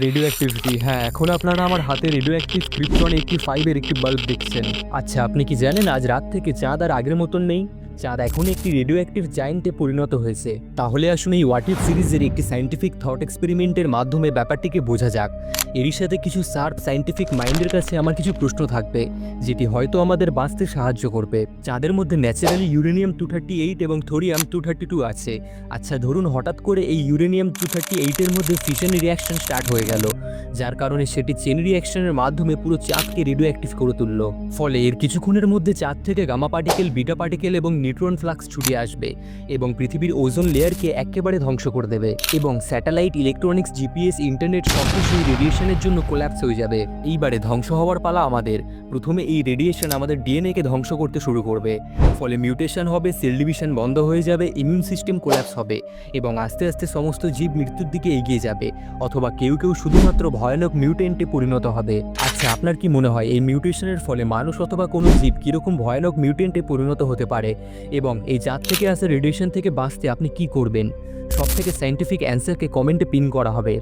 Radio activity, হ্যাঁ, এখন আপনারা আমার হাতে রেডিও অ্যাক্টিভ ক্রিপ্টন 85 এর একটি বাল্ব দেখছেন। আচ্ছা, আপনি কি জানেন আজ রাত থেকে চাঁদ আর আগের মতন নেই? চাঁদ এখন একটি রেডিও অ্যাক্টিভ জায়েন্টে পরিণত হয়েছে। তাহলে আসুন এই হোয়াট ইফ সিরিজের একটি সায়েন্টিফিক থট এক্সপেরিমেন্টের মাধ্যমে ব্যাপারটিকে বোঝা যাক। এরই সাথে কিছু শার্প সায়েন্টিফিক মাইন্ডের কাছে আমার কিছু প্রশ্ন থাকবে, যেটি হয়তো আমাদের বাঁচতে সাহায্য করবে। চাঁদের মধ্যে ন্যাচারালি ইউরেনিয়াম 238 এবং থোরিয়াম 232 আছে। আচ্ছা, ধরুন হঠাৎ করে এই ইউরেনিয়াম 238 এর মধ্যে ফিশন রিঅ্যাকশন স্টার্ট হয়ে গেল, যার কারণে সেটি চেন রিঅ্যাকশনের মাধ্যমে পুরো চাঁদকে রেডিও অ্যাক্টিভ করে তুলল। ফলে এর কিছুক্ষণের মধ্যে চাঁদ থেকে গামা পার্টিকেল, বিটা পার্টিকেল এবং নিউট্রন ফ্লাক্স ছুটে আসবে এবং পৃথিবীর ওজোন লেয়ারকে একেবারে ধ্বংস করে দেবে এবং স্যাটেলাইট, ইলেকট্রনিক্স, জিপিএস, ইন্টারনেট সবকিছুই রেডিয়েশনের জন্য কোল্যাপস হয়ে যাবে। এইবারে ধ্বংস হওয়ার পালা আমাদের। প্রথমে এই রেডিয়েশন আমাদের ডিএনএকে ধ্বংস করতে শুরু করবে, ফলে মিউটেশন হবে, সেল ডিভিশন বন্ধ হয়ে যাবে, ইমিউন সিস্টেম কোল্যাপস হবে এবং আস্তে আস্তে সমস্ত জীব মৃত্যুর দিকে এগিয়ে যাবে, অথবা কেউ কেউ শুধুমাত্র ভয়ানক মিউটেন্টে পরিণত হবে। আচ্ছা, আপনার কি মনে হয় এই মিউটেশনের ফলে মানুষ অথবা কোনো জীব কীরকম ভয়ানক মিউটেন্টে পরিণত হতে পারে? এবং এই চাঁদ থেকে আসা রেডিয়েশন থেকে বাঁচতে আপনি কি করবেন? সবথেকে সায়েন্টিফিক অ্যান্সারকে কমেন্টে পিন করা হবে।